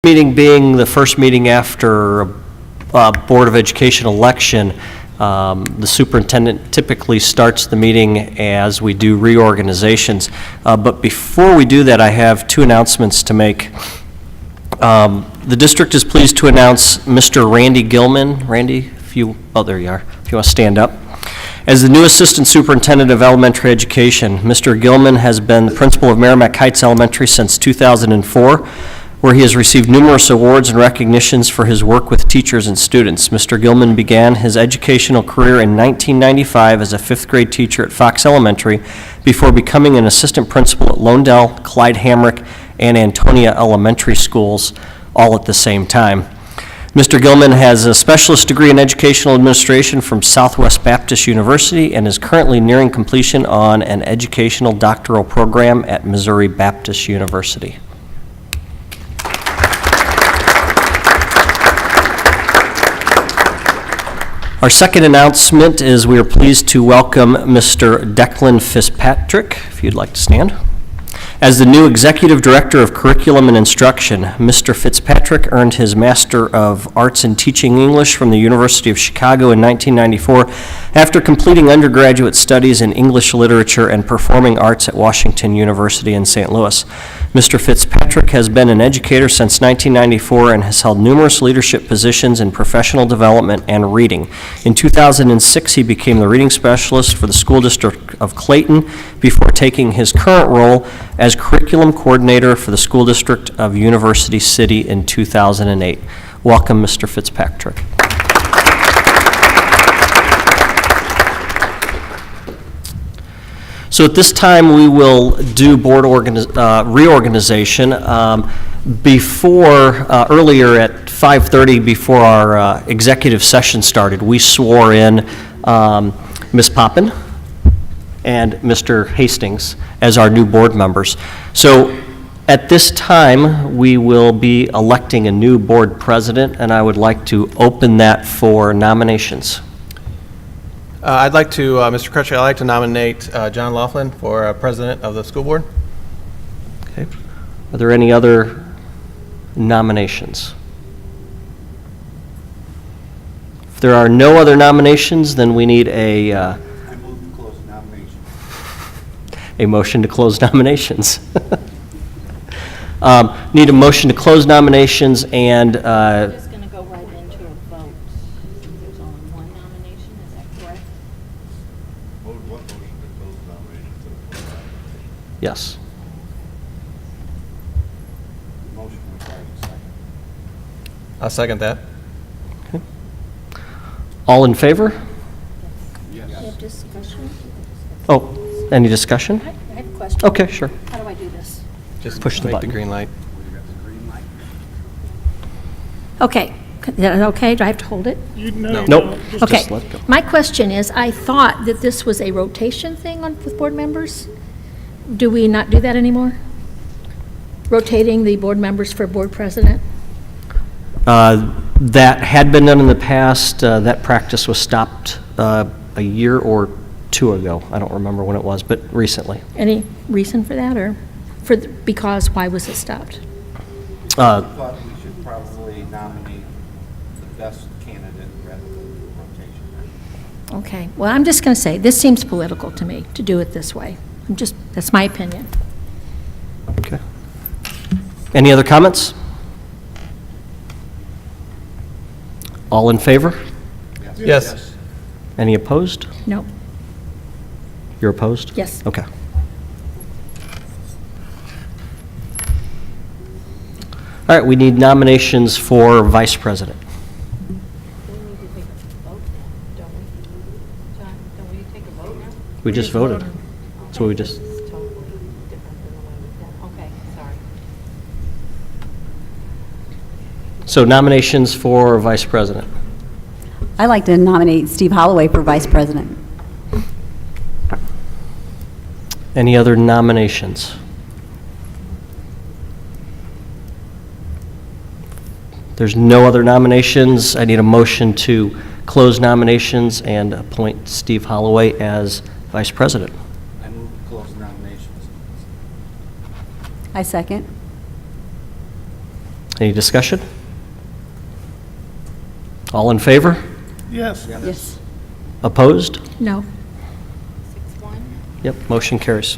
Meeting being the first meeting after a Board of Education election, the superintendent typically starts the meeting as we do reorganizations. But before we do that, I have two announcements to make. The district is pleased to announce Mr. Randy Gilman. Randy, there you are. If you want to stand up. As the new Assistant Superintendent of Elementary Education, Mr. Gilman has been the principal of Merrimack Heights Elementary since 2004, where he has received numerous awards and recognitions for his work with teachers and students. Mr. Gilman began his educational career in 1995 as a fifth grade teacher at Fox Elementary before becoming an assistant principal at Lonedale, Clyde Hamrick, and Antonia Elementary Schools, all at the same time. Mr. Gilman has a specialist degree in educational administration from Southwest Baptist University and is currently nearing completion on an educational doctoral program at Missouri Baptist University. Our second announcement is we are pleased to welcome Mr. Declan Fitzpatrick, if you'd like to stand. As the new Executive Director of Curriculum and Instruction, Mr. Fitzpatrick earned his Master of Arts in Teaching English from the University of Chicago in 1994 after completing undergraduate studies in English Literature and Performing Arts at Washington University in St. Louis. Mr. Fitzpatrick has been an educator since 1994 and has held numerous leadership positions in professional development and reading. In 2006, he became the reading specialist for the School District of Clayton before taking his current role as curriculum coordinator for the School District of University City in 2008. Welcome, Mr. Fitzpatrick. So at this time, we will do board reorganization. Earlier at 5:30, before our executive session started, we swore in Ms. Poppin and Mr. Hastings as our new board members. So at this time, we will be electing a new board president, and I would like to open that for nominations. I'd like to, Mr. Crutcher, I'd like to nominate John Laughlin for president of the school board. Okay. Are there any other nominations? If there are no other nominations, then we need a I move to close nominations. a motion to close nominations. Need a motion to close nominations and Just going to go right into a vote. There's only one nomination, is that correct? What motion to close nominations? yes. Motion requires a second. I'll second that. All in favor? You have discussion? Oh, any discussion? I have a question. Okay, sure. How do I do this? Just Push the make button. the green light. Okay, is that okay? Do I have to hold it? Nope. Okay, Just let go. my question is, I thought that this was a rotation thing with board members. Do we not do that anymore? Rotating the board members for board president? That had been done in the past. That practice was stopped a year or two ago. I don't remember when it was, but recently. Any reason for that, or because why was it stopped? I thought we should probably nominate the best candidate rather than do a rotation. Okay, well, I'm just going to say, this seems political to me, to do it this way. That's my opinion. Okay. Any other comments? All in favor? Yes. Any opposed? No, You're opposed? yes. Okay. All right, we need nominations for vice president. We need to take a vote, don't we? John, don't we take a vote now? We just voted. So we just, It's totally different than the way we've done. Okay, sorry. so nominations for vice president. I'd like to nominate Steve Holloway for vice president. Any other nominations? There's no other nominations. I need a motion to close nominations and appoint Steve Holloway as vice president. I move to close nominations. I second. Any discussion? All in favor? Yes. Yes. Opposed? No. Yep, motion carries.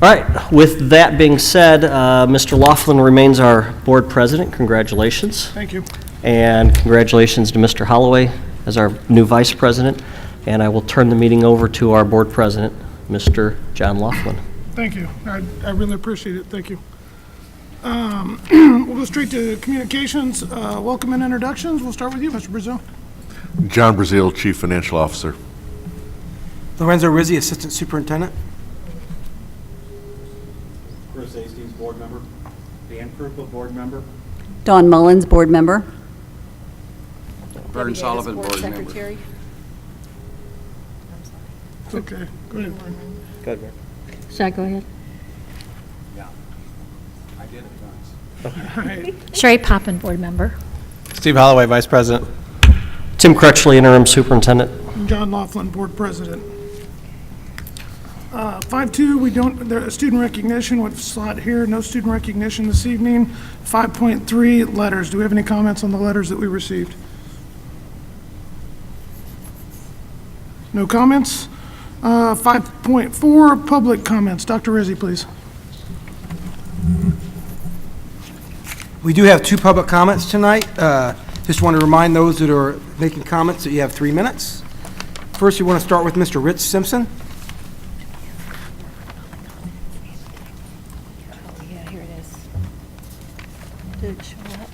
All right, with that being said, Mr. Laughlin remains our board president. Congratulations. Thank you. And congratulations to Mr. Holloway as our new vice president. And I will turn the meeting over to our board president, Mr. John Laughlin. Thank you. I really appreciate it. Thank you. We'll go straight to communications. Welcome and introductions. We'll start with you, Mr. Brazil. John Brazil, Chief Financial Officer. Lorenzo Rizzi, Assistant Superintendent. Chris Hastings, board member. Dan Krupa, board member. Dawn Mullins, board member. Vern Sullivan, board member. Secretary. Okay, go ahead. Should I go ahead? Yeah. I did it once. All right. Sherry Poppin, board member. Steve Holloway, Vice President. Tim Crutchley, interim superintendent. John Laughlin, board president. 5.2, we don't, there, student recognition, with slot here, no student recognition this evening. 5.3, letters. Do we have any comments on the letters that we received? No comments? 5.4, public comments. Dr. Rizzi, please. We do have 2 public comments tonight. Just want to remind those that are making comments that you have 3 minutes. First, you want to start with Mr. Rich Simpson. Oh, yeah, here it is. Did it show up?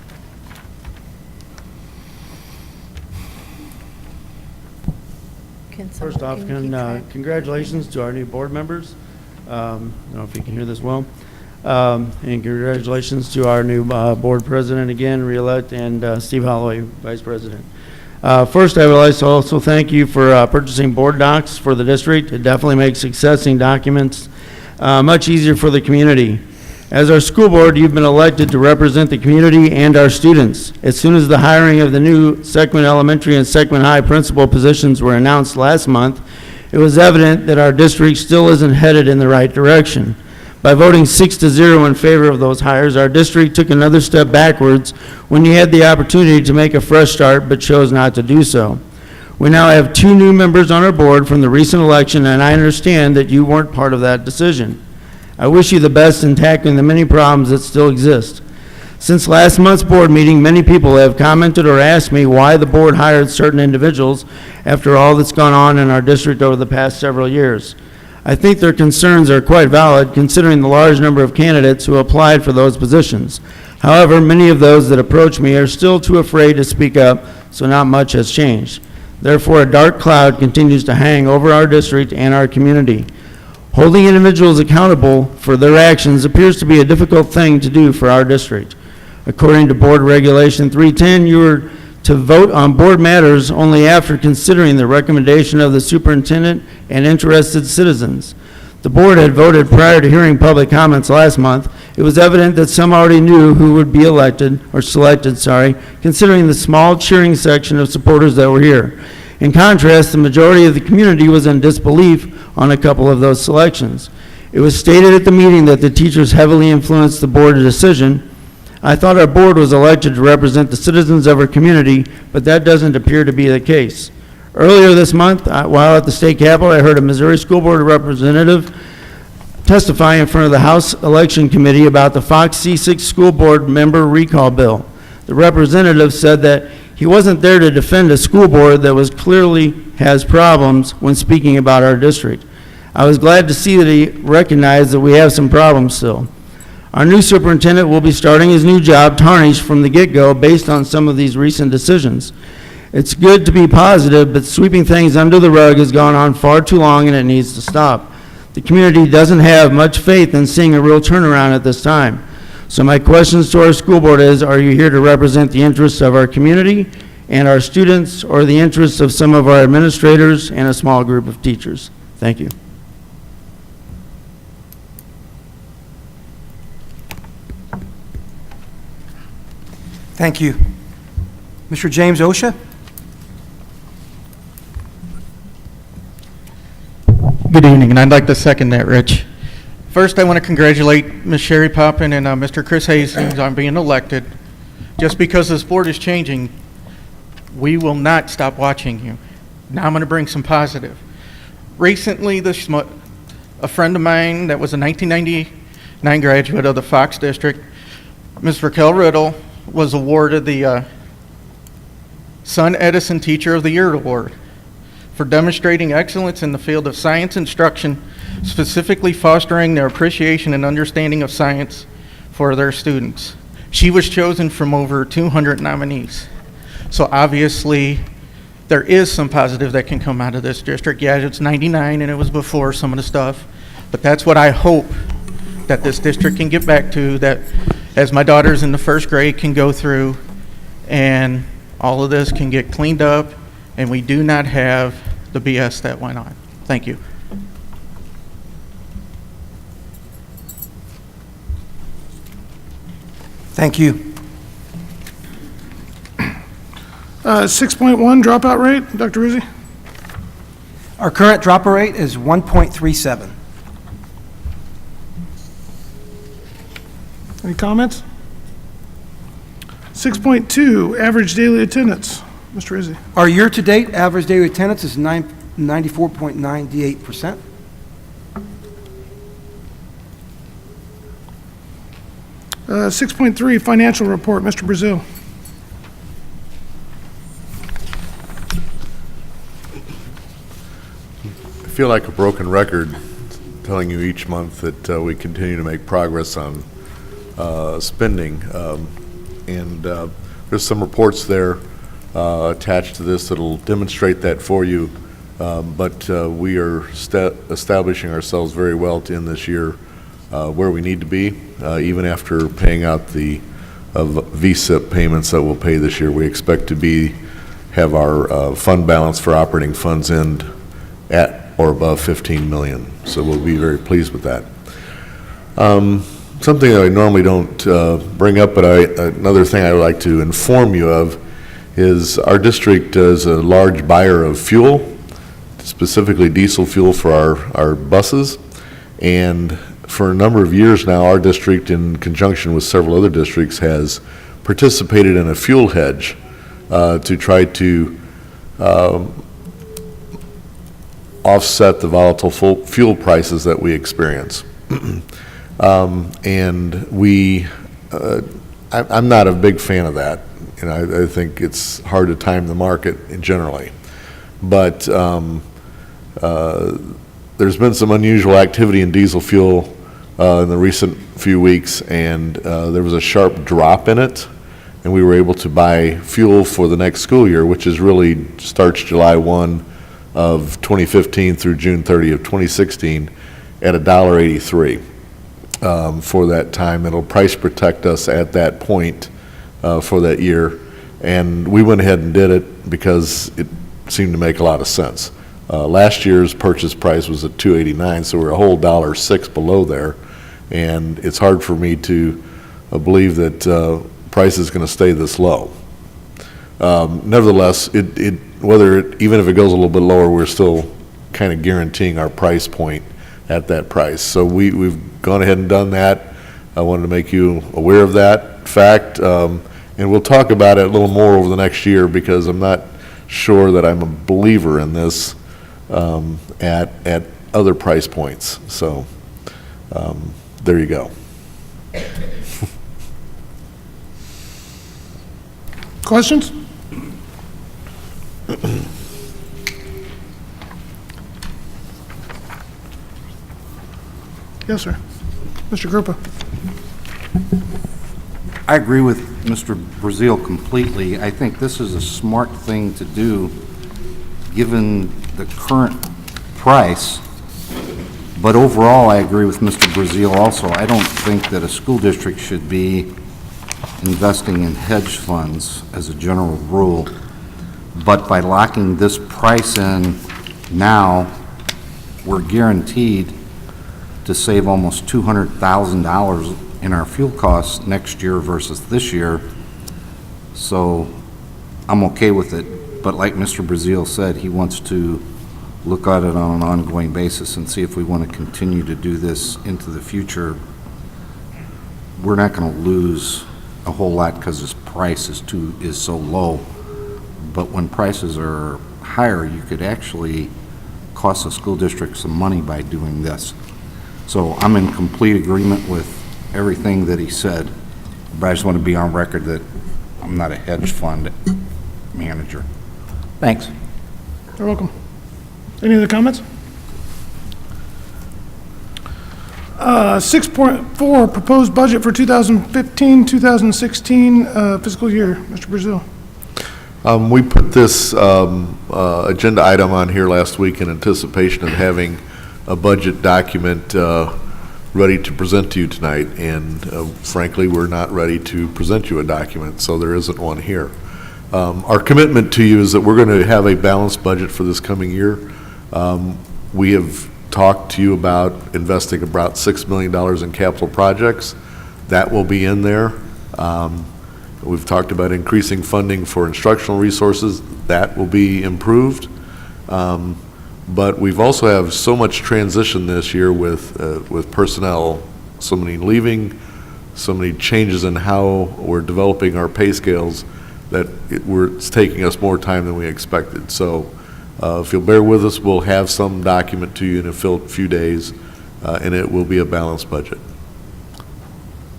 First off, congratulations to our new board members. I don't know if you can hear this well. And congratulations to our new board president again, re-elect, and Steve Holloway, vice president. First, I would like to also thank you for purchasing board docs for the district. It definitely makes accessing documents much easier for the community. As our school board, you've been elected to represent the community and our students. As soon as the hiring of the new Sequin Elementary and Sequin High principal positions were announced last month, it was evident that our district still isn't headed in the right direction. By voting 6-0 in favor of those hires, our district took another step backwards when you had the opportunity to make a fresh start but chose not to do so. We now have 2 new members on our board from the recent election, and I understand that you weren't part of that decision. I wish you the best in tackling the many problems that still exist. Since last month's board meeting, many people have commented or asked me why the board hired certain individuals after all that's gone on in our district over the past several years. I think their concerns are quite valid considering the large number of candidates who applied for those positions. However, many of those that approach me are still too afraid to speak up, so not much has changed. Therefore, a dark cloud continues to hang over our district and our community. Holding individuals accountable for their actions appears to be a difficult thing to do for our district. According to Board Regulation 310, you are to vote on board matters only after considering the recommendation of the superintendent and interested citizens. The board had voted prior to hearing public comments last month. It was evident that some already knew who would be elected, or selected, considering the small cheering section of supporters that were here. In contrast, the majority of the community was in disbelief on a couple of those selections. It was stated at the meeting that the teachers heavily influenced the board decision. I thought our board was elected to represent the citizens of our community, but that doesn't appear to be the case. Earlier this month, while at the state capitol, I heard a Missouri School Board representative testify in front of the House Election Committee about the Fox C6 School Board member recall bill. The representative said that he wasn't there to defend a school board that was clearly has problems when speaking about our district. I was glad to see that he recognized that we have some problems still. Our new superintendent will be starting his new job tarnished from the get-go based on some of these recent decisions. It's good to be positive, but sweeping things under the rug has gone on far too long and it needs to stop. The community doesn't have much faith in seeing a real turnaround at this time. So my questions to our school board is, are you here to represent the interests of our community and our students, or the interests of some of our administrators and a small group of teachers? Thank you. Thank you. Mr. James Osha? Good evening, and I'd like to second that, Rich. First, I want to congratulate Ms. Sherry Poppin and Mr. Chris Hastings on being elected. Just because this board is changing, we will not stop watching you. Now I'm going to bring some positive. Recently, a friend of mine that was a 1999 graduate of the Fox District, Ms. Raquel Riddle, was awarded the Sun Edison Teacher of the Year Award for demonstrating excellence in the field of science instruction, specifically fostering their appreciation and understanding of science for their students. She was chosen from over 200 nominees. So obviously, there is some positive that can come out of this district. Yeah, it's 99 and it was before some of the stuff, but that's what I hope that this district can get back to, that as my daughters in the first grade can go through and all of this can get cleaned up and we do not have the BS that went on. Thank you. Thank you. 6.1 dropout rate, Dr. Rizzi? Our current dropout rate is 1.37. Any comments? 6.2, average daily attendance, Mr. Rizzi. Our year-to-date average daily attendance is 94.98%. 6.3, financial report, Mr. Brazil. I feel like a broken record telling you each month that we continue to make progress on spending. And there's some reports there attached to this that'll demonstrate that for you. But we are establishing ourselves very well to end this year where we need to be, even after paying out the VSIP payments that we'll pay this year. We expect to have our fund balance for operating funds end at or above 15 million. So we'll be very pleased with that. Something that I normally don't bring up, but another thing I would like to inform you of is our district is a large buyer of fuel, specifically diesel fuel for our buses. And for a number of years now, our district, in conjunction with several other districts, has participated in a fuel hedge to try to offset the volatile fuel prices that we experience. And I'm not a big fan of that, and I think it's hard to time the market generally. But there's been some unusual activity in diesel fuel in the recent few weeks, and there was a sharp drop in it, and we were able to buy fuel for the next school year, which is really starts July 1 of 2015 through June 30 of 2016 at $1.83 for that time. It'll price protect us at that point for that year, and we went ahead and did it because it seemed to make a lot of sense. Last year's purchase price was at $2.89, so we're a whole $1.06 below there, and it's hard for me to believe that price is going to stay this low. Nevertheless, even if it goes a little bit lower, we're still kind of guaranteeing our price point at that price. So we've gone ahead and done that. I wanted to make you aware of that fact, and we'll talk about it a little more over the next year because I'm not sure that I'm a believer in this at other price points. So there you go. Questions? Yes, sir. Mr. Grupa. I agree with Mr. Brazil completely. I think this is a smart thing to do, given the current price. But overall, I agree with Mr. Brazil also. I don't think that a school district should be investing in hedge funds as a general rule. But by locking this price in now, we're guaranteed to save almost $200,000 in our fuel costs next year versus this year. So I'm okay with it. But like Mr. Brazil said, he wants to look at it on an ongoing basis and see if we want to continue to do this into the future. We're not going to lose a whole lot because this price is so low. But when prices are higher, you could actually cost the school district some money by doing this. So I'm in complete agreement with everything that he said, but I just want to be on record that I'm not a hedge fund manager. Thanks. You're welcome. Any other comments? 6.4, proposed budget for 2015-2016 fiscal year. Mr. Brazil. We put this agenda item on here last week in anticipation of having a budget document ready to present to you tonight, and frankly, we're not ready to present you a document, so there isn't one here. Our commitment to you is that we're going to have a balanced budget for this coming year. We have talked to you about investing about $6 million in capital projects. That will be in there. We've talked about increasing funding for instructional resources. That will be improved. But we've also have so much transition this year with personnel, so many leaving, so many changes in how we're developing our pay scales that it's taking us more time than we expected. So if you'll bear with us, we'll have some document to you in a few days, and it will be a balanced budget.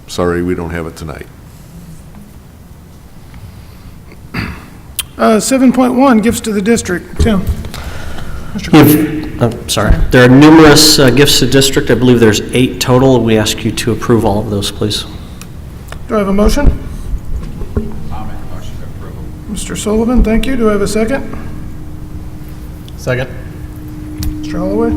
Sorry, we don't have it tonight. 7.1, gifts to the district. Tim. I'm sorry. There are numerous gifts to district. I believe there's 8 total. We ask you to approve all of those, please. Do I have a motion? I'll make a motion to approve. Mr. Sullivan, thank you. Do I have a second? Second. Mr. Holloway?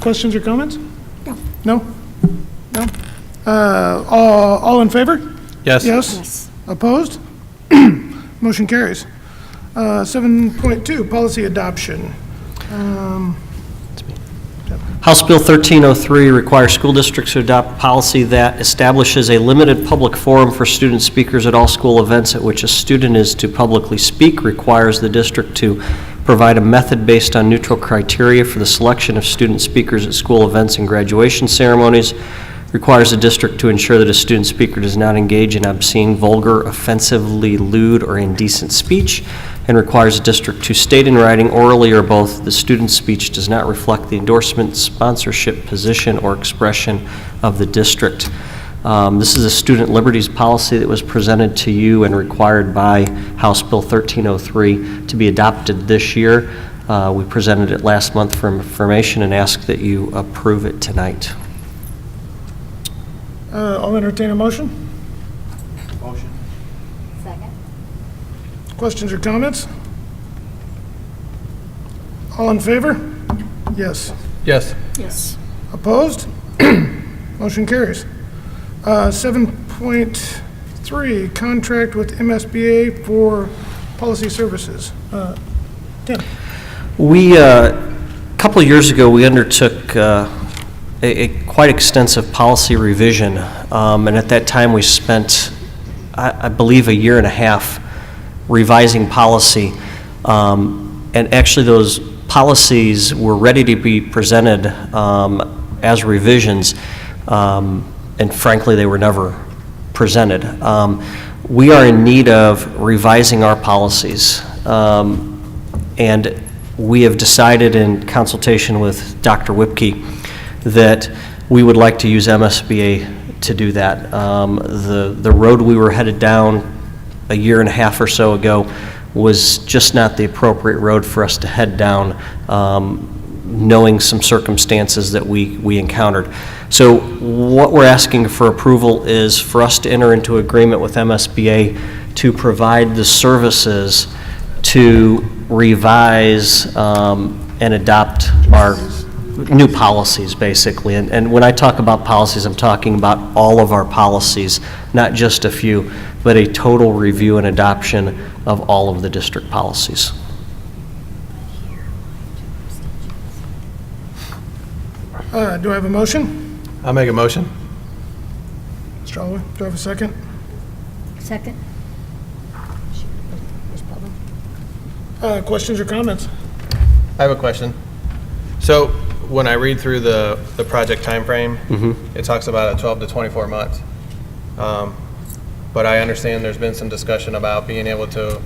Questions or comments? No. No? No? All in favor? Yes. Yes? Opposed? Motion carries. 7.2, policy adoption. House Bill 1303 requires school districts to adopt a policy that establishes a limited public forum for student speakers at all school events at which a student is to publicly speak, requires the district to provide a method based on neutral criteria for the selection of student speakers at school events and graduation ceremonies, requires the district to ensure that a student speaker does not engage in obscene, vulgar, offensively lewd, or indecent speech, and requires the district to state in writing, orally or both, the student's speech does not reflect the endorsement, sponsorship, position, or expression of the district. This is a student liberties policy that was presented to you and required by House Bill 1303 to be adopted this year. We presented it last month for information and ask that you approve it tonight. I'll entertain a motion. Motion. Second. Questions or comments? All in favor? Yes. Yes. Yes. Opposed? Motion carries. 7.3, contract with MSBA for policy services. Tim. We, a couple of years ago, we undertook a quite extensive policy revision, and at that time we spent, I believe, a year and a half revising policy, and actually those policies were ready to be presented as revisions, and frankly they were never presented. We are in need of revising our policies, and we have decided in consultation with Dr. Whipke that we would like to use MSBA to do that. The road we were headed down a year and a half or so ago was just not the appropriate road for us to head down, knowing some circumstances that we encountered. So what we're asking for approval is for us to enter into agreement with MSBA to provide the services to revise and adopt our new policies, basically. And when I talk about policies, I'm talking about all of our policies, not just a few, but a total review and adoption of all of the district policies. Do I have a motion? I'll make a motion. Mr. Holloway, do I have a second? Second? Questions or comments? I have a question. So when I read through the project timeframe, it talks about a 12 to 24 months. But I understand there's been some discussion about being able to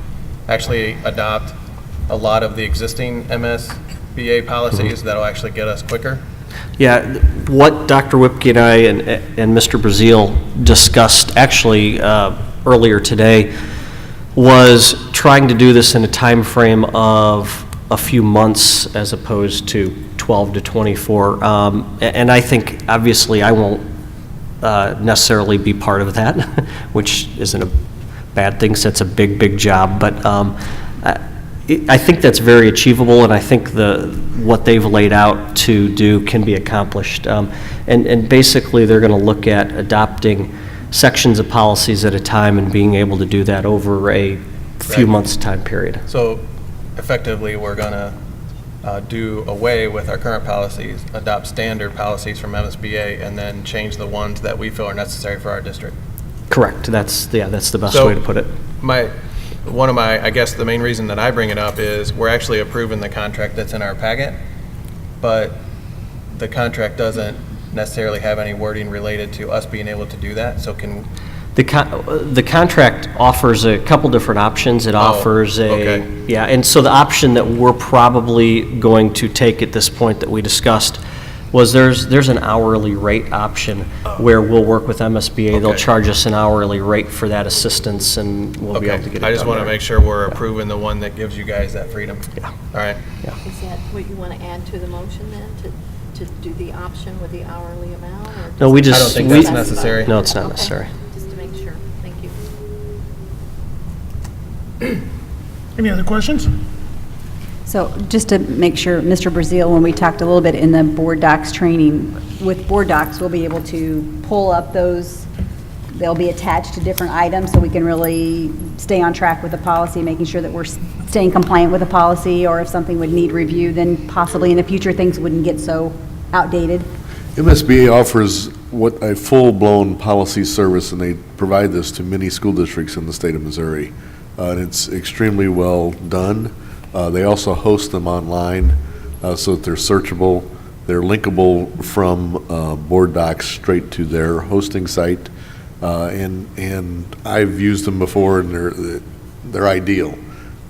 actually adopt a lot of the existing MSBA policies that'll actually get us quicker. Yeah, what Dr. Whipke and I and Mr. Brazil discussed actually earlier today was trying to do this in a time frame of a few months as opposed to 12 to 24. And I think, obviously, I won't necessarily be part of that, which isn't a bad thing, so it's a big, big job. But I think that's very achievable, and I think what they've laid out to do can be accomplished. And basically, they're going to look at adopting sections of policies at a time and being able to do that over a few Right. months' time period. So effectively, we're going to do away with our current policies, adopt standard policies from MSBA, and then change the ones that we feel are necessary for our district. Correct. That's the best So- way to put it. I guess the main reason that I bring it up is we're actually approving the contract that's in our packet, but the contract doesn't necessarily have any wording related to us being able to do that, so can, The contract offers a couple different options. It offers okay. yeah, and so the option that we're probably going to take at this point that we discussed was there's an hourly rate option where we'll work with MSBA. They'll Okay. charge us an hourly rate for that assistance, and we'll be able to get it okay. I just done want to there. make sure we're approving the one that gives you guys that freedom. Yeah. All right. Is that what you want to add to the motion then, to do the option with the hourly amount? Or No, we I don't just. think we- that's necessary. No, it's not Okay. necessary. Just to make sure. Thank you. Any other questions? So just to make sure, Mr. Brazil, when we talked a little bit in the board docs training, with board docs, we'll be able to pull up those, they'll be attached to different items, so we can really stay on track with the policy, making sure that we're staying compliant with the policy, or if something would need review, then possibly in the future, things wouldn't get so outdated. MSBA offers what a full-blown policy service, and they provide this to many school districts in the state of Missouri. And it's extremely well done. They also host them online so that they're searchable. They're linkable from board docs straight to their hosting site. And I've used them before, and they're ideal.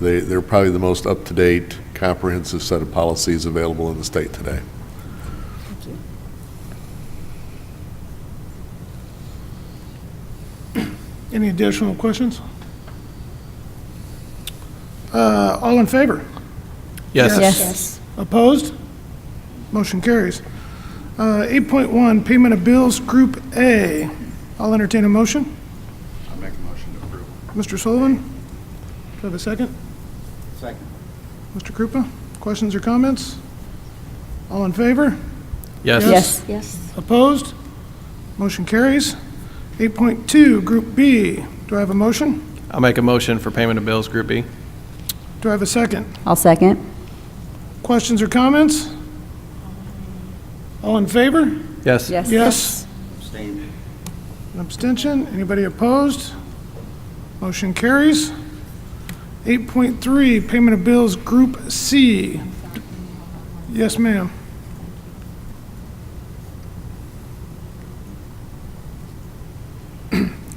They're probably the most up-to-date, comprehensive set of policies available in the state today. Any additional questions? All in favor? Yes. Yes. Opposed? Motion carries. 8.1, payment of bills, Group A. I'll entertain a motion. I'll make a motion to approve. Mr. Sullivan? Do I have a second? Second. Mr. Krupa? Questions or comments? All in favor? Yes. Yes. Yes. Opposed? Motion carries. 8.2, Group B. Do I have a motion? I'll make a motion for payment of bills, Group B. Do I have a second? I'll second. Questions or comments? All in favor? Yes. Yes. Yes. Abstain. An abstention? Anybody opposed? Motion carries. 8.3, payment of bills, Group C. Yes, ma'am.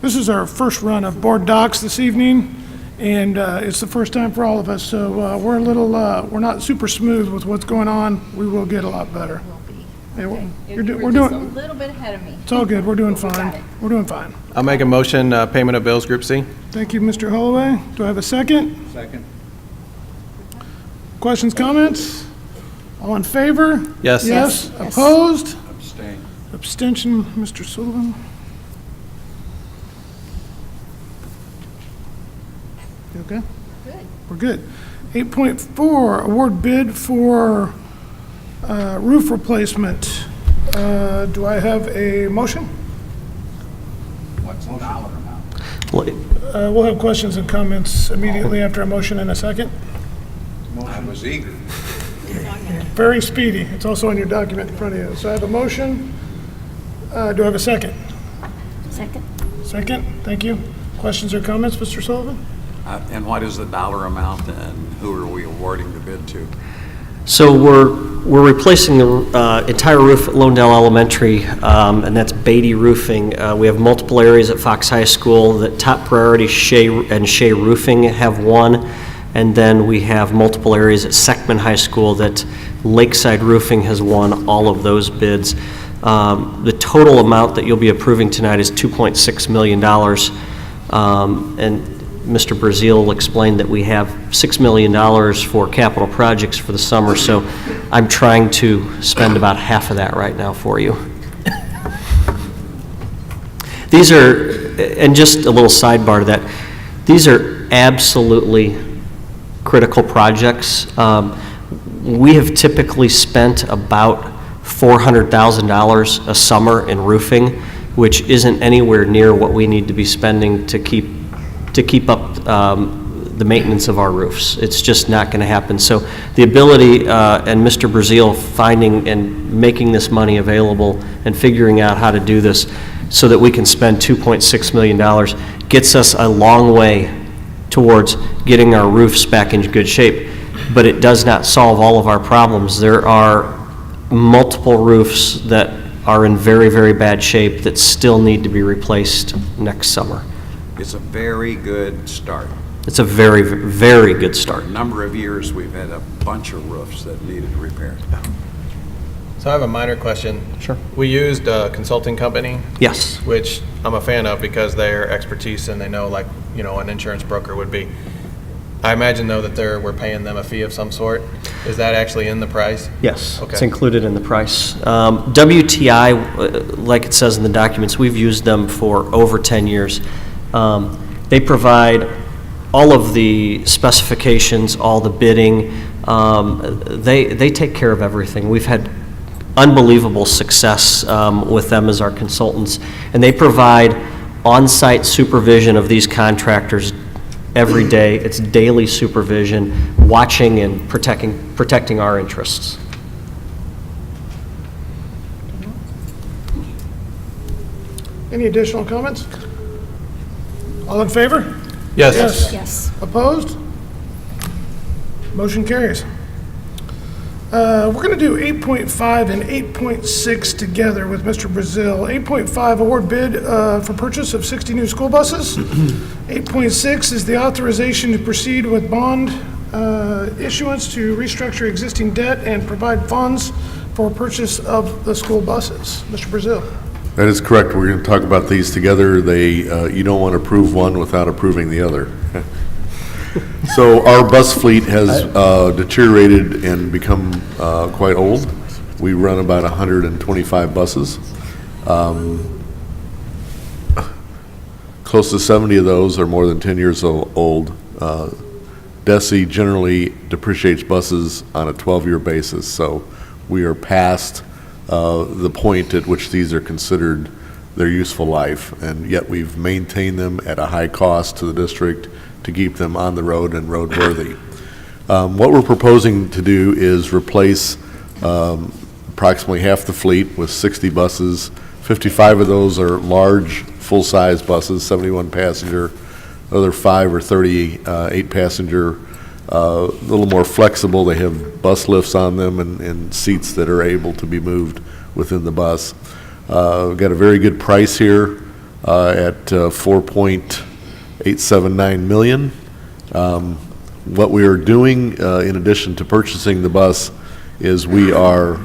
This is our first run of board docs this evening, and it's the first time for all of us, so we're a little, we're not super smooth with what's going on. We will get a lot better. Yeah, we're You're just a little bit ahead of me. It's all good, we're doing Got fine. it. We're doing fine. I'll make a motion, payment of bills, Group C. Thank you, Mr. Holloway. Do I have a second? Second. Questions, comments? All in favor? Yes. Yes. Opposed? Abstain. Abstention, Mr. Sullivan. You okay? Good. We're good. 8.4, award bid for roof replacement. Do I have a motion? What's the dollar amount? Well, We'll have questions and comments immediately after a motion in a second. I was eager. Very speedy. It's also on your document in front of you. So I have a motion. Do I have a second? Second. Second, thank you. Questions or comments, Mr. Sullivan? And what is the dollar amount, and who are we awarding the bid to? So we're replacing the entire roof at Lonedale Elementary, and that's Beatty Roofing. We have multiple areas at Fox High School that top priority Shea Roofing have won, and then we have multiple areas at Seckman High School that Lakeside Roofing has won all of those bids. The total amount that you'll be approving tonight is $2.6 million, and Mr. Brazil explained that we have $6 million for capital projects for the summer, so I'm trying to spend about half of that right now for you. These are, and just a little sidebar to that, these are absolutely critical projects. We have typically spent about $400,000 a summer in roofing, which isn't anywhere near what we need to be spending to keep up the maintenance of our roofs. It's just not going to happen. So the ability, and Mr. Brazil finding and making this money available and figuring out how to do this so that we can spend $2.6 million gets us a long way towards getting our roofs back in good shape. But it does not solve all of our problems. There are multiple roofs that are in very, very bad shape that still need to be replaced next summer. It's a very good start. It's a very, very good start. For a number of years, we've had a bunch of roofs that needed repair. So I have a minor question. Sure. We used a consulting company. Yes. Which I'm a fan of because their expertise and they know, like, you know, an insurance broker would be. I imagine, though, that we're paying them a fee of some sort. Is that actually in the price? Yes, Okay. it's included in the price. WTI, like it says in the documents, we've used them for over 10 years. They provide all of the specifications, all the bidding. They take care of everything. We've had unbelievable success with them as our consultants, and they provide on-site supervision of these contractors every day. It's daily supervision, watching and protecting our interests. Any additional comments? All in favor? Yes. Yes. Opposed? Motion carries. We're going to do 8.5 and 8.6 together with Mr. Brazil. 8.5, award bid for purchase of 60 new school buses. 8.6 is the authorization to proceed with bond issuance to restructure existing debt and provide funds for purchase of the school buses. Mr. Brazil. That is correct. We're going to talk about these together. You don't want to approve one without approving the other. So our bus fleet has deteriorated and become quite old. We run about 125 buses. Close to 70 of those are more than 10 years old. DESI generally depreciates buses on a 12-year basis, so we are past the point at which these are considered their useful life, and yet we've maintained them at a high cost to the district to keep them on the road and roadworthy. What we're proposing to do is replace approximately half the fleet with 60 buses. 55 of those are large, full-size buses, 71 passenger. Other 5 are 38 passenger, a little more flexible. They have bus lifts on them and seats that are able to be moved within the bus. We've got a very good price here at $4.879 million. What we are doing in addition to purchasing the bus is we are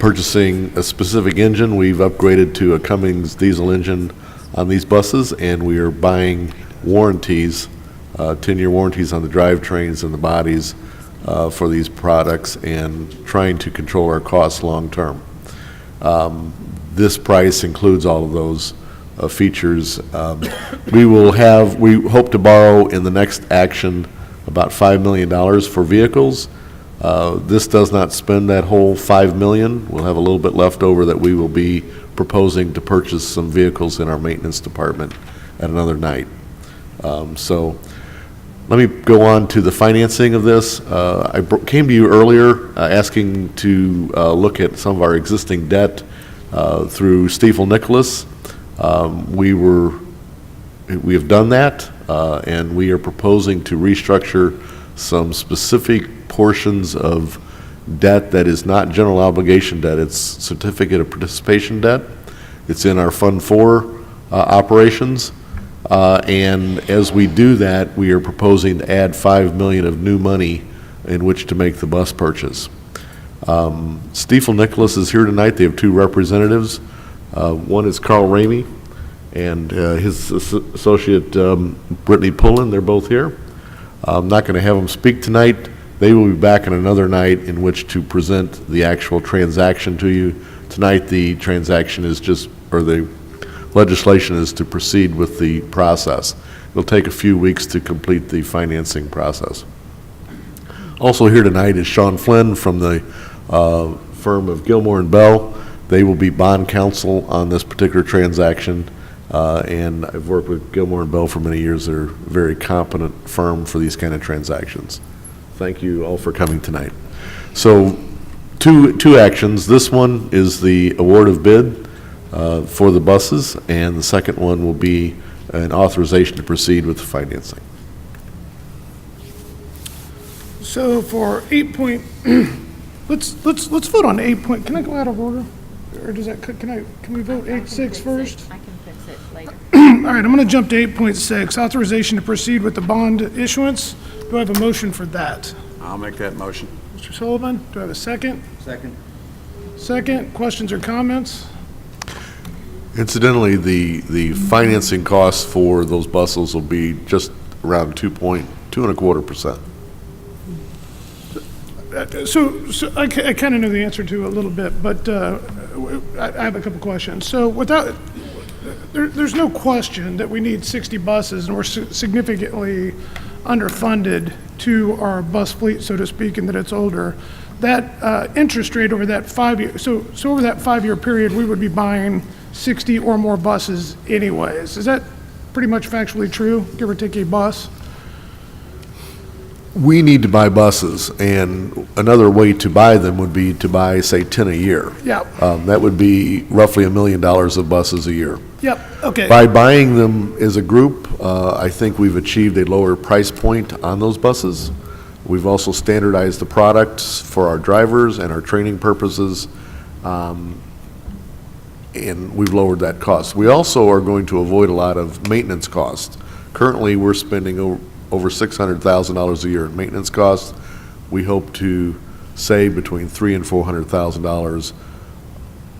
purchasing a specific engine. We've upgraded to a Cummins diesel engine on these buses, and we are buying warranties, 10-year warranties on the drivetrains and the bodies for these products, and trying to control our costs long-term. This price includes all of those features. We hope to borrow in the next action about $5 million for vehicles. This does not spend that whole $5 million. We'll have a little bit left over that we will be proposing to purchase some vehicles in our maintenance department at another night. So let me go on to the financing of this. I came to you earlier asking to look at some of our existing debt through Stifel Nicholas. We have done that. and we are proposing to restructure some specific portions of debt that is not general obligation debt, it's certificate of participation debt. It's in our Fund 4 operations. And as we do that, we are proposing to add $5 million of new money in which to make the bus purchase. Stiefel Nicholas is here tonight. They have two representatives. One is Carl Ramey and his associate Brittany Pullen. They're both here. I'm not going to have them speak tonight. They will be back on another night in which to present the actual transaction to you. Tonight, the transaction is just, or the legislation is to proceed with the process. It'll take a few weeks to complete the financing process. Also here tonight is Sean Flynn from the firm of Gilmore and Bell. They will be bond counsel on this particular transaction, and I've worked with Gilmore and Bell for many years. They're a very competent firm for these kind of transactions. Thank you all for coming tonight. So two actions. This one is the award of bid for the buses, and the second one will be an authorization to proceed with the financing. So for 8 point, let's vote on 8 point, can I go out of order? Or does that, can we vote 8.6 first? I can fix it later. All right, I'm going to jump to 8.6, authorization to proceed with the bond issuance. Do I have a motion for that? I'll make that motion. Mr. Sullivan, do I have a second? Second. Second, questions or comments? Incidentally, the financing costs for those buses will be just around 2.25%. So I kind of know the answer to a little bit, but I have a couple questions. So without, there's no question that we need 60 buses, and we're significantly underfunded to our bus fleet, so to speak, and that it's older. That interest rate over that 5 year, so over that 5-year period, we would be buying 60 or more buses anyways. Is that pretty much factually true, give or take a bus? We need to buy buses, and another way to buy them would be to buy, say, 10 a year. Yeah. That would be roughly $1 million of buses a year. Yep, okay. By buying them as a group, I think we've achieved a lower price point on those buses. We've also standardized the products for our drivers and our training purposes, and we've lowered that cost. We also are going to avoid a lot of maintenance costs. Currently, we're spending over $600,000 a year in maintenance costs. We hope to save between $300,000 and $400,000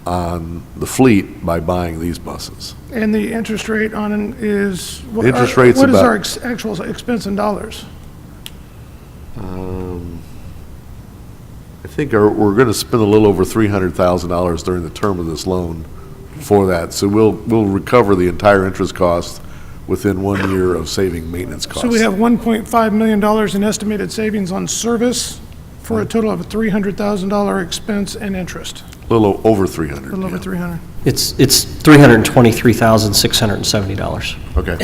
on the fleet by buying these buses. And the interest rate on it is? The interest rate's What is about- our actual expense in dollars? I think we're going to spend a little over $300,000 during the term of this loan for that. So we'll recover the entire interest cost within 1 year of saving maintenance costs. So we have $1.5 million in estimated savings on service for a total of a $300,000 expense and interest, A little over a 300. little over yeah. 300. It's $323,670. Okay.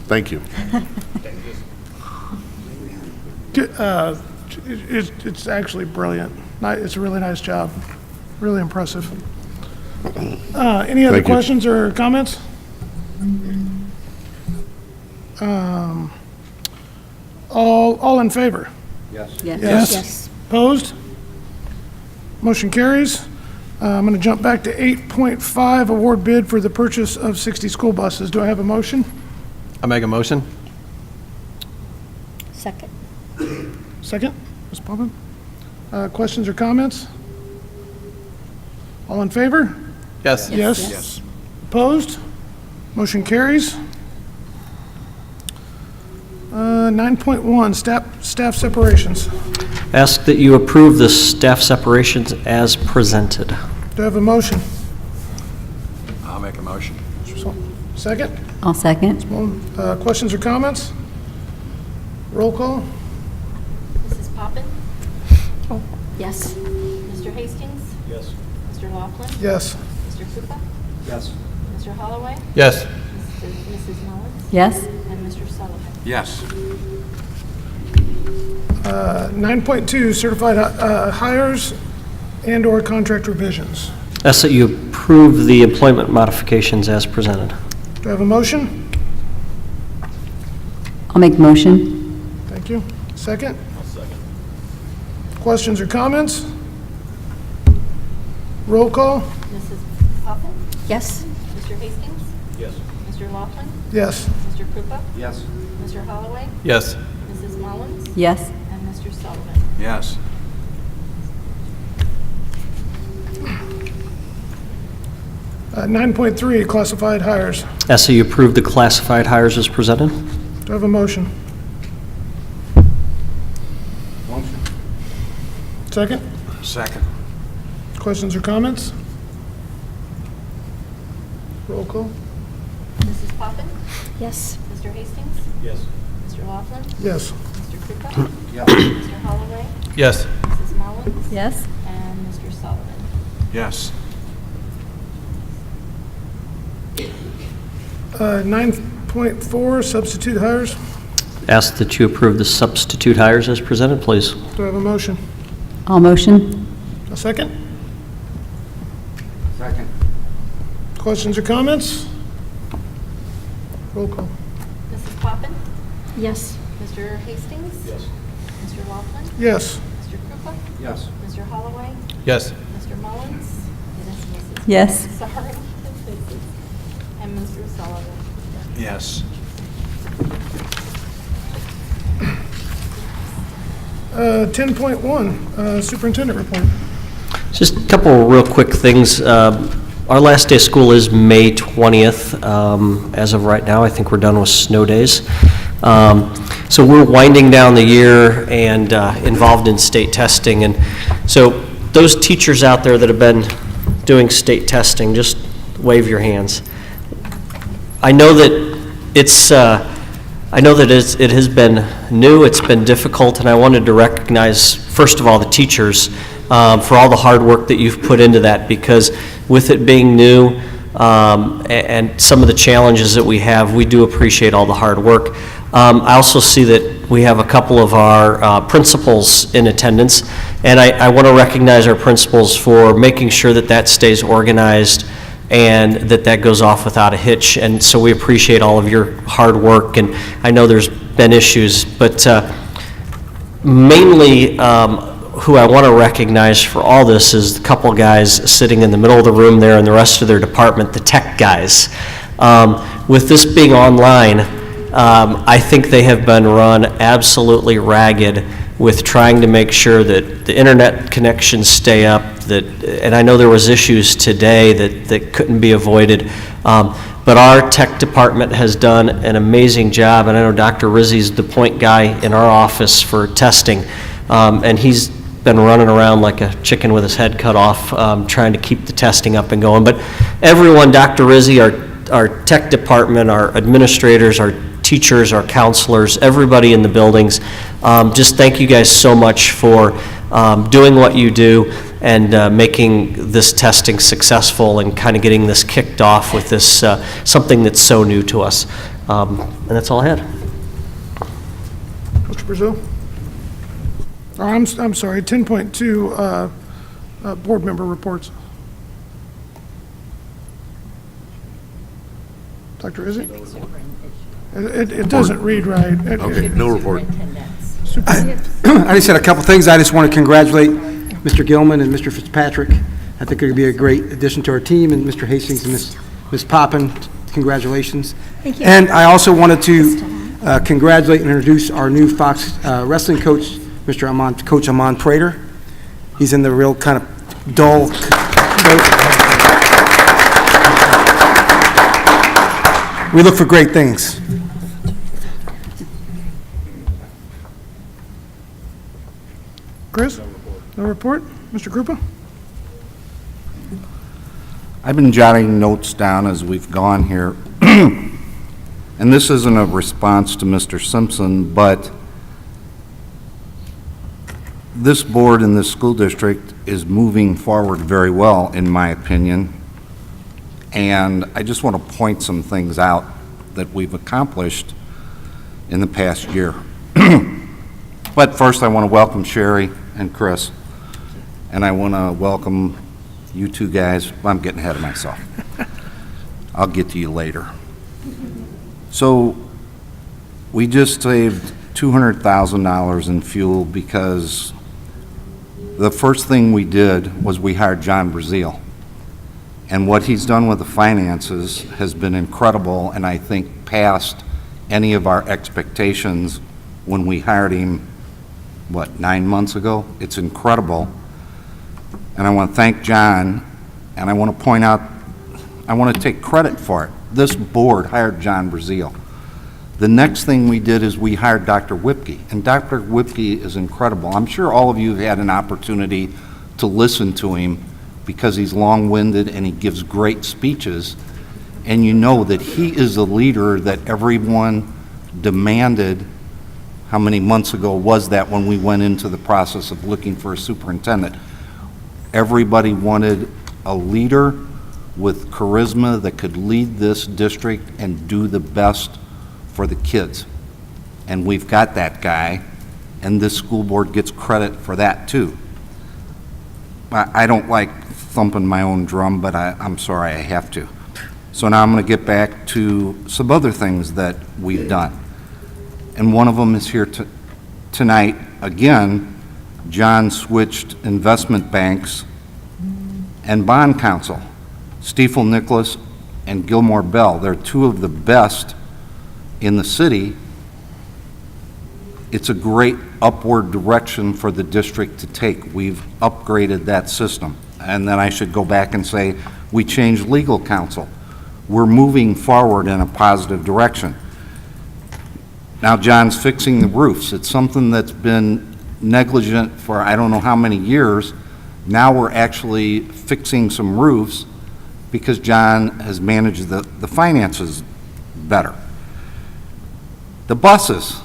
Thank you. It's actually brilliant. It's a really nice job, really impressive. Any other Thank you. questions or comments? All in favor? Yes. Yes. Opposed? Motion carries. I'm going to jump back to 8.5, award bid for the purchase of 60 school buses. Do I have a motion? I make a motion? Second. Second? Ms. Poppin? Questions or comments? All in favor? Yes. Yes. Opposed? Motion carries. 9.1, staff separations. Ask that you approve the staff separations as presented. Do I have a motion? I'll make a motion. Second? I'll second. Questions or comments? Roll call? Mrs. Poppin? Yes. Mr. Hastings? Yes. Mr. Laughlin? Yes. Mr. Kupa? Yes. Mr. Holloway? Yes. Mrs. Mullins? Yes. And Mr. Sullivan? Yes. 9.2, certified hires and/or contract revisions. Ask that you approve the employment modifications as presented. Do I have a motion? I'll make motion. Thank you. Second? Second. Questions or comments? Roll call? Mrs. Poppin? Yes? Mr. Hastings? Yes. Mr. Laughlin? Yes. Mr. Krupa? Yes. Mr. Holloway? Yes. Mrs. Mullins? Yes. And Mr. Sullivan? Yes. 9.3, classified hires. Ask that you approve the classified hires as presented. Do I have a motion? Motion. Second? Second. Questions or comments? Roll call? Mrs. Poppin? Yes? Mr. Hastings? Yes. Mr. Laughlin? Yes. Mr. Krupa? Yes. Mr. Holloway? Yes. Mrs. Mullins? Yes. And Mr. Sullivan? Yes. 9.4, substitute hires. Ask that you approve the substitute hires as presented, please. Do I have a motion? I'll motion. A second? Second. Questions or comments? Roll call. Mrs. Poppin? Yes? Mr. Hastings? Yes. Mr. Laughlin? Yes. Mr. Krupa? Yes. Mr. Holloway? Yes. Mr. Mullins? Yes, Mrs. Yes. Sorry. And Mr. Sullivan? Yes. 10.1, superintendent report. Just a couple of real quick things. Our last day of school is May 20th. As of right now, I think we're done with snow days. So we're winding down the year and involved in state testing. And so those teachers out there that have been doing state testing, just wave your hands. I know that it has been new, it's been difficult, and I wanted to recognize, first of all, the teachers for all the hard work that you've put into that, because with it being new and some of the challenges that we have, we do appreciate all the hard work. I also see that we have a couple of our principals in attendance, and I want to recognize our principals for making sure that that stays organized and that goes off without a hitch. And so we appreciate all of your hard work, and I know there's been issues, but mainly who I want to recognize for all this is the couple guys sitting in the middle of the room there and the rest of their department, the tech guys. With this being online, I think they have been run absolutely ragged with trying to make sure that the internet connections stay up, and I know there was issues today that couldn't be avoided, but our tech department has done an amazing job, and I know Dr. Rizzi's the point guy in our office for testing, and he's been running around like a chicken with his head cut off, trying to keep the testing up and going. But everyone, Dr. Rizzi, our tech department, our administrators, our teachers, our counselors, everybody in the buildings, just thank you guys so much for doing what you do and making this testing successful and kind of getting this kicked off with this something that's so new to us. And that's all I had. Mr. Brazil? Oh, I'm sorry, 10.2, board member reports. Dr. Izzy? It doesn't read right. Okay, no report. I just had a couple things. I just want to congratulate Mr. Gilman and Mr. Fitzpatrick. I think it would be a great addition to our team, and Mr. Hastings and Ms. Poppin, congratulations. Thank you. And I also wanted to congratulate and introduce our new Fox wrestling coach, Coach Amon Prater. He's in the real kind of dull. We look for great things. Chris? No report? Mr. Krupa? I've been jotting notes down as we've gone here. And this isn't a response to Mr. Simpson, but this board in this school district is moving forward very well, in my opinion. And I just want to point some things out that we've accomplished in the past year. But first, I want to welcome Sherry and Chris. And I want to welcome you two guys. I'm getting ahead of myself. I'll get to you later. So We just saved $200,000 in fuel because the first thing we did was we hired John Brazil. And what he's done with the finances has been incredible, and I think past any of our expectations when we hired him, 9 months ago? It's incredible. And I want to thank John, and I want to point out, I want to take credit for it. This board hired John Brazil. The next thing we did is we hired Dr. Whipke, and Dr. Whipke is incredible. I'm sure all of you have had an opportunity to listen to him because he's long-winded and he gives great speeches, and you know that he is a leader that everyone demanded. How many months ago was that when we went into the process of looking for a superintendent? Everybody wanted a leader with charisma that could lead this district and do the best for the kids. And we've got that guy, and this school board gets credit for that too. I don't like thumping my own drum, but I'm sorry, I have to. So now I'm going to get back to some other things that we've done. And one of them is here tonight. Again, John switched investment banks and bond counsel. Stiefel Nicholas and Gilmore Bell, they're two of the best in the city. It's a great upward direction for the district to take. We've upgraded that system. And then I should go back and say, we changed legal counsel. We're moving forward in a positive direction. Now John's fixing the roofs. It's something that's been negligent for I don't know how many years. Now we're actually fixing some roofs because John has managed the finances better. The buses.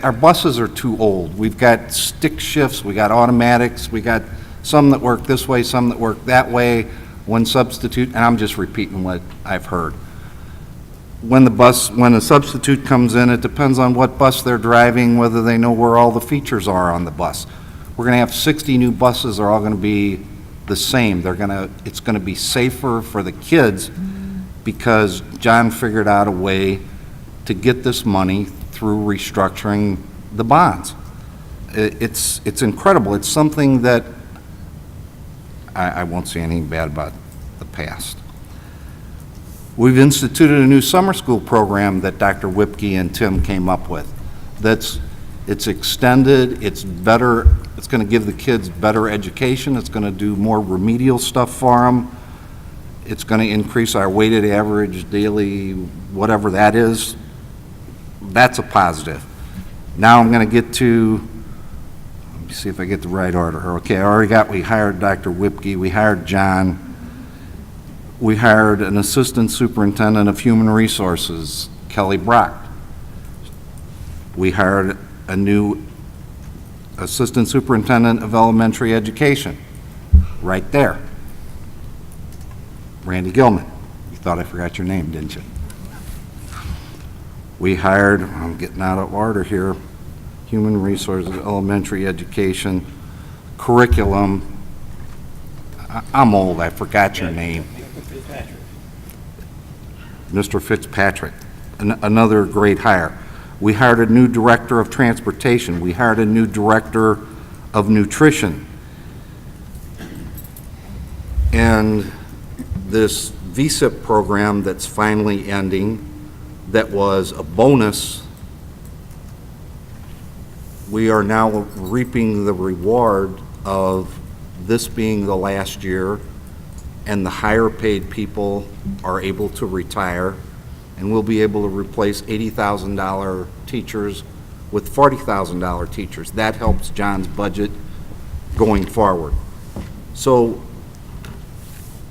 Our buses are too old. We've got stick shifts, we got automatics, we got some that work this way, some that work that way, one substitute, and I'm just repeating what I've heard. When a substitute comes in, it depends on what bus they're driving, whether they know where all the features are on the bus. We're going to have 60 new buses. They're all going to be the same. It's going to be safer for the kids because John figured out a way to get this money through restructuring the bonds. It's incredible. It's something that I won't say anything bad about the past. We've instituted a new summer school program that Dr. Whipke and Tim came up with. It's extended, it's better, it's going to give the kids better education, it's going to do more remedial stuff for them, it's going to increase our weighted average daily, whatever that is. That's a positive. Now I'm going to get to, let me see if I get the right order. Okay, we hired Dr. Whipke, we hired John. We hired an assistant superintendent of human resources, Kelly Brock. We hired a new assistant superintendent of elementary education, right there. Randy Gilman. You thought I forgot your name, didn't you? We hired, I'm getting out of order here, human resources, elementary education, curriculum. I'm old, I forgot your name. Mr. Fitzpatrick, another great hire. We hired a new director of transportation. We hired a new director of nutrition. And this VSIP program that's finally ending, that was a bonus, we are now reaping the reward of this being the last year, and the higher paid people are able to retire, and we'll be able to replace $80,000 teachers with $40,000 teachers. That helps John's budget going forward. So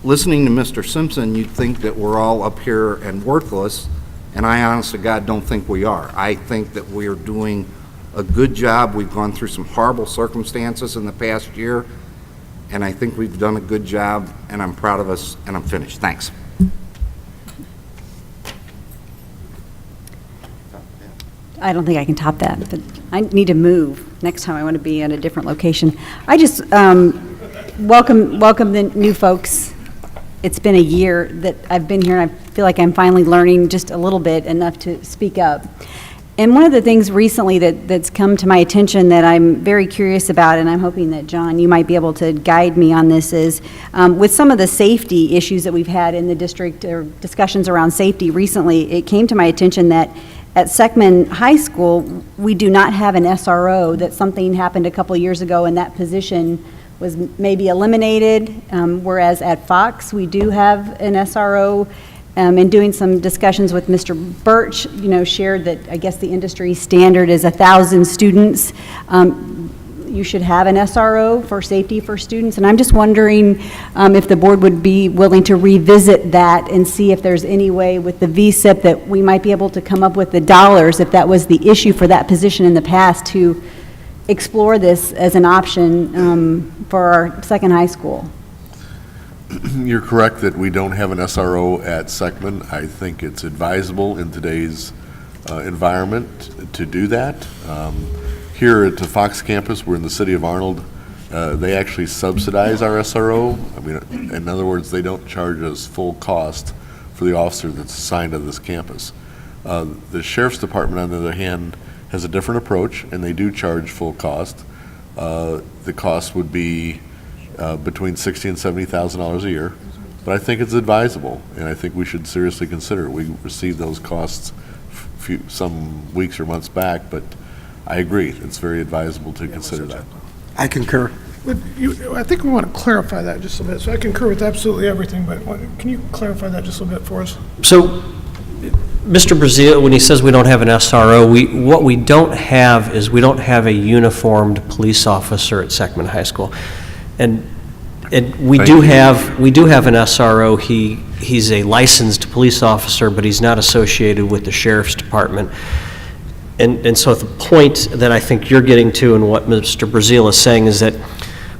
listening to Mr. Simpson, you'd think that we're all up here and worthless, and I honest to God don't think we are. I think that we are doing a good job. We've gone through some horrible circumstances in the past year, and I think we've done a good job, and I'm proud of us, and I'm finished. Thanks. I don't think I can top that, but I need to move. Next time I want to be at a different location. I just welcome the new folks. It's been a year that I've been here, and I feel like I'm finally learning just a little bit, enough to speak up. And one of the things recently that's come to my attention that I'm very curious about, and I'm hoping that, John, you might be able to guide me on this, is with some of the safety issues that we've had in the district, or discussions around safety recently, it came to my attention that at Seckman High School, we do not have an SRO, that something happened a couple of years ago and that position was maybe eliminated, whereas at Fox, we do have an SRO. In doing some discussions with Mr. Birch, shared that I guess the industry standard is 1,000 students. You should have an SRO for safety for students, and I'm just wondering if the board would be willing to revisit that and see if there's any way with the VSIP that we might be able to come up with the dollars, if that was the issue for that position in the past, to explore this as an option for our second high school. You're correct that we don't have an SRO at Seckman. I think it's advisable in today's environment to do that. Here at the Fox campus, we're in the city of Arnold, they actually subsidize our SRO. I mean, in other words, they don't charge us full cost for the officer that's assigned to this campus. The Sheriff's Department, on the other hand, has a different approach, and they do charge full cost. The cost would be between $60,000 and $70,000 a year, but I think it's advisable, and I think we should seriously consider it. We received those costs some weeks or months back, but I agree, it's very advisable to consider that. I concur. I think we want to clarify that just a bit. So I concur with absolutely everything, but can you clarify that just a little bit for us? So, Mr. Brazil, when he says we don't have an SRO, what we don't have is we don't have a uniformed police officer at Seckman High School. And we do have an SRO. He's a licensed police officer, but he's not associated with the Sheriff's Department. And so the point that I think you're getting to and what Mr. Brazil is saying is that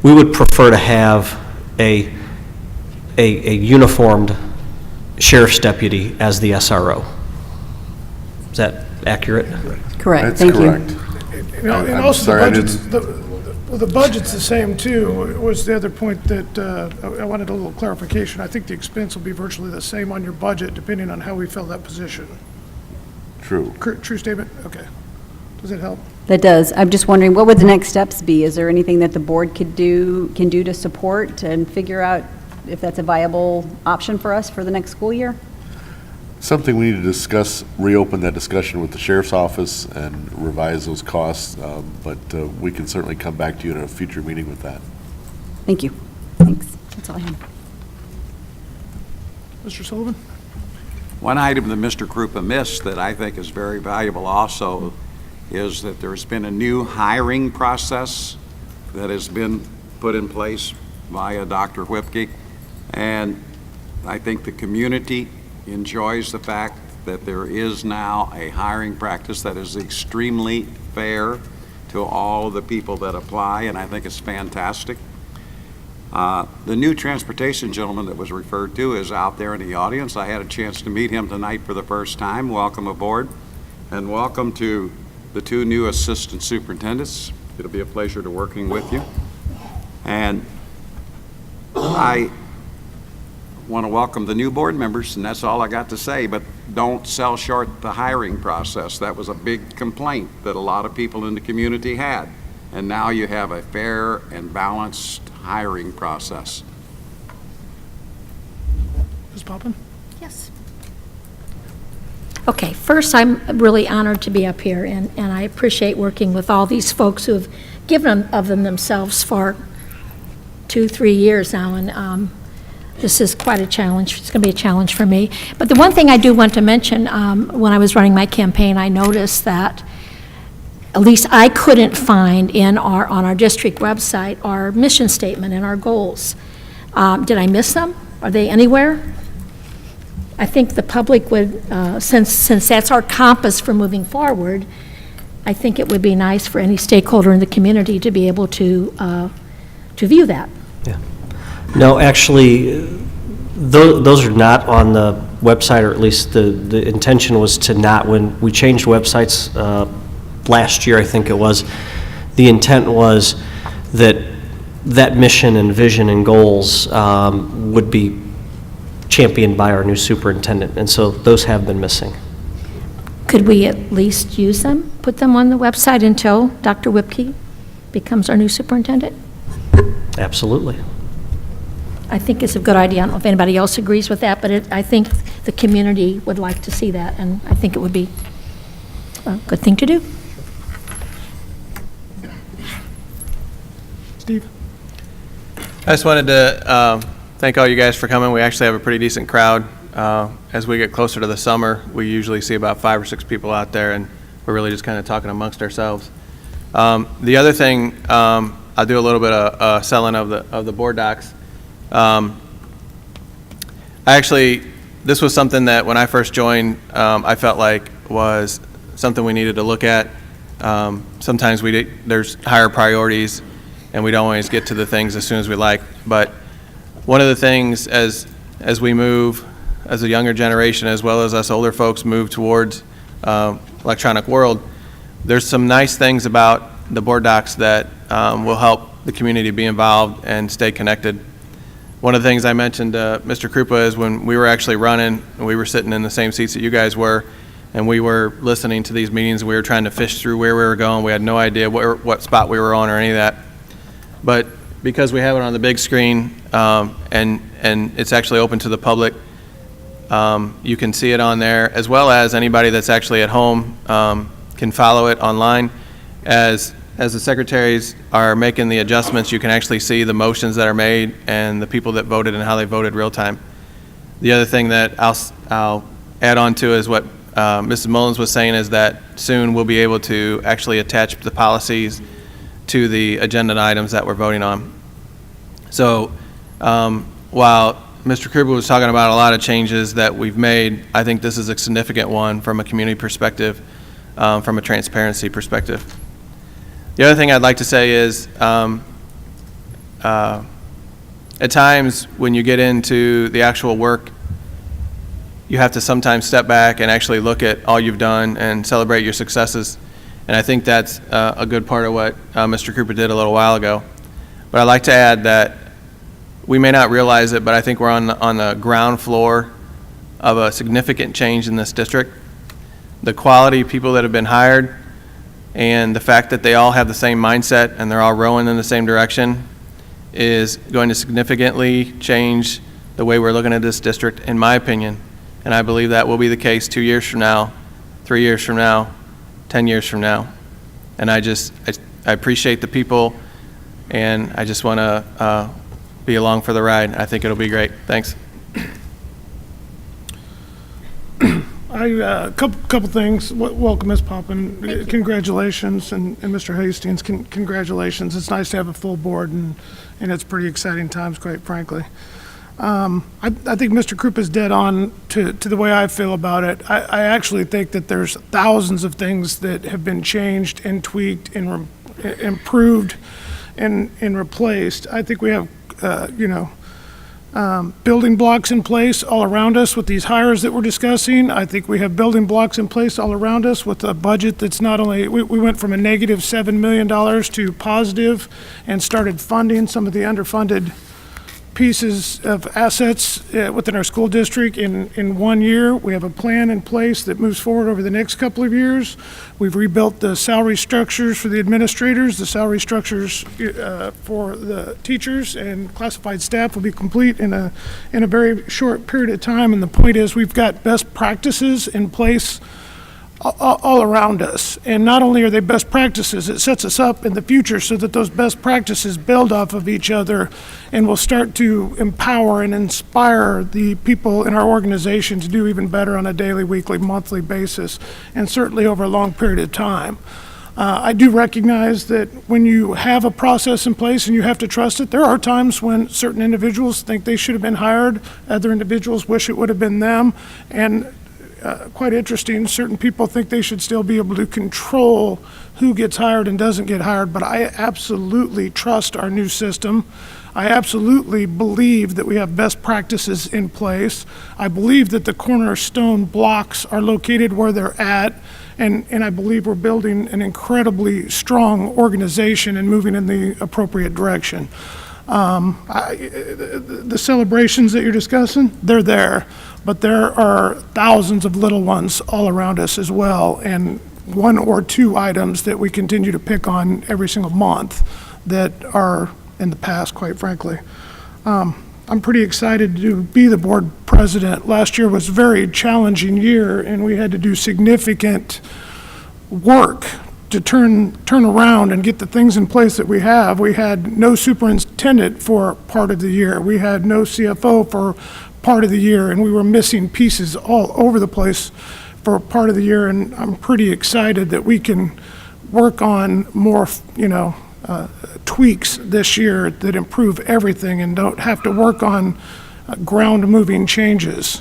we would prefer to have a uniformed sheriff's deputy as the SRO. Is that accurate? Correct, That's thank you. correct. And I'm also sorry, I the budget's, the budget's the same too, was the other point that I wanted a little clarification. I think the expense will be virtually the same on your budget depending on how we fill that position. True. True statement? Okay. Does that help? That does. I'm just wondering, what would the next steps be? Is there anything that the board can do to support and figure out if that's a viable option for us for the next school year? Something we need to discuss, reopen that discussion with the sheriff's office and revise those costs, but we can certainly come back to you in a future meeting with that. Thank you. Thanks. That's all I have. Mr. Sullivan? One item that Mr. Krupa missed that I think is very valuable also is that there's been a new hiring process that has been put in place via Dr. Whipke, and I think the community enjoys the fact that there is now a hiring practice that is extremely fair to all the people that apply, and I think it's fantastic. The new transportation gentleman that was referred to is out there in the audience. I had a chance to meet him tonight for the first time. Welcome aboard, and welcome to the two new assistant superintendents. It'll be a pleasure to working with you. And I want to welcome the new board members, and that's all I got to say, but don't sell short the hiring process. That was a big complaint that a lot of people in the community had, and now you have a fair and balanced hiring process. Ms. Poppin? Yes. Okay, first, I'm really honored to be up here, and I appreciate working with all these folks who have given of themselves for 2-3 years now, and this is quite a challenge. It's going to be a challenge for me. But the one thing I do want to mention, when I was running my campaign, I noticed that at least I couldn't find on our district website our mission statement and our goals. Did I miss them? Are they anywhere? I think the public would, since that's our compass for moving forward, I think it would be nice for any stakeholder in the community to be able to view that. Yeah. No, actually, those are not on the website, or at least the intention was to not, when we changed websites last year, I think it was, the intent was that mission and vision and goals would be championed by our new superintendent, and so those have been missing. could we at least use them, put them on the website until Dr. Whipke becomes our new superintendent? Absolutely. I think it's a good idea. I don't know if anybody else agrees with that, but I think the community would like to see that, and I think it would be a good thing to do. Steve? I just wanted to thank all you guys for coming. We actually have a pretty decent crowd. As we get closer to the summer, we usually see about 5 or 6 people out there, and we're really just kind of talking amongst ourselves. The other thing, I'll do a little bit of selling of the board docs. This was something that when I first joined, I felt like was something we needed to look at. Sometimes there's higher priorities, and we don't always get to the things as soon as we like. But one of the things as we move, as a younger generation, as well as us older folks move towards electronic world, there's some nice things about the board docs that will help the community be involved and stay connected. One of the things I mentioned to Mr. Krupa is when we were actually running, and we were sitting in the same seats that you guys were, and we were listening to these meetings, we were trying to fish through where we were going. We had no idea what spot we were on or any of that. But because we have it on the big screen, and it's actually open to the public, you can see it on there, as well as anybody that's actually at home can follow it online. As the secretaries are making the adjustments, you can actually see the motions that are made and the people that voted and how they voted real time. The other thing that I'll add on to is what Mrs. Mullins was saying, is that soon we'll be able to actually attach the policies to the agenda items that we're voting on. So while Mr. Krupa was talking about a lot of changes that we've made, I think this is a significant one from a community perspective, from a transparency perspective. The other thing I'd like to say is, at times when you get into the actual work, you have to sometimes step back and actually look at all you've done and celebrate your successes. And I think that's a good part of what Mr. Krupa did a little while ago. But I'd like to add that we may not realize it, but I think we're on the ground floor of a significant change in this district. The quality of people that have been hired, and the fact that they all have the same mindset and they're all rowing in the same direction, is going to significantly change the way we're looking at this district, in my opinion. And I believe that will be the case 2 years from now, 3 years from now, 10 years from now. And I appreciate the people, and I just want to be along for the ride. I think it'll be great. Thanks. A couple things. Welcome, Ms. Poppin. Congratulations, and Mr. Hastings, congratulations. It's nice to have a full board, and it's pretty exciting times, quite frankly. I think Mr. Krupa is dead on to the way I feel about it. I actually think that there's thousands of things that have been changed and tweaked and improved and replaced. I think we have, building blocks in place all around us with these hires that we're discussing. I think we have building blocks in place all around us with a budget that's not only, we went from a negative $7 million to positive and started funding some of the underfunded pieces of assets within our school district in 1 year. We have a plan in place that moves forward over the next couple of years. We've rebuilt the salary structures for the administrators. The salary structures for the teachers and classified staff will be complete in a very short period of time. And the point is, we've got best practices in place all around us. And not only are they best practices, it sets us up in the future so that those best practices build off of each other and will start to empower and inspire the people in our organization to do even better on a daily, weekly, monthly basis, and certainly over a long period of time. I do recognize that when you have a process in place and you have to trust it, there are times when certain individuals think they should have been hired, other individuals wish it would have been them, and quite interesting, certain people think they should still be able to control who gets hired and doesn't get hired, but I absolutely trust our new system. I absolutely believe that we have best practices in place. I believe that the cornerstone blocks are located where they're at, and I believe we're building an incredibly strong organization and moving in the appropriate direction. The celebrations that you're discussing, they're there. but there are thousands of little ones all around us as well, and one or two items that we continue to pick on every single month that are in the past, quite frankly. I'm pretty excited to be the board president. Last year was a very challenging year, and we had to do significant work to turn around and get the things in place that we have. We had no superintendent for part of the year. We had no CFO for part of the year, and we were missing pieces all over the place for part of the year, and I'm pretty excited that we can work on more, tweaks this year that improve everything and don't have to work on ground-moving changes.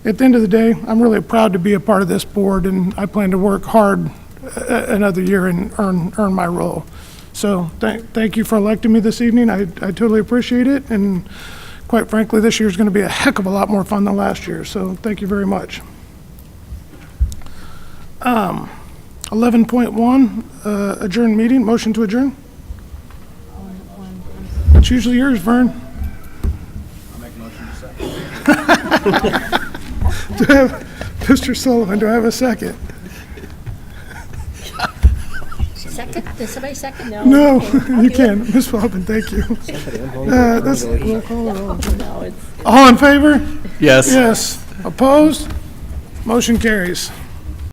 At the end of the day, I'm really proud to be a part of this board, and I plan to work hard another year and earn my role. So thank you for electing me this evening. I totally appreciate it, and quite frankly, this year's going to be a heck of a lot more fun than last year, so thank you very much. 11.1, adjourn meeting, motion to adjourn. It's usually yours, Vern. I'll make a motion to second. Mr. Sullivan, do I have a second? Second, did somebody second? No, you can. Ms. Poppin, thank you. We'll call it all. All in favor? Yes. Yes. Opposed? Motion carries.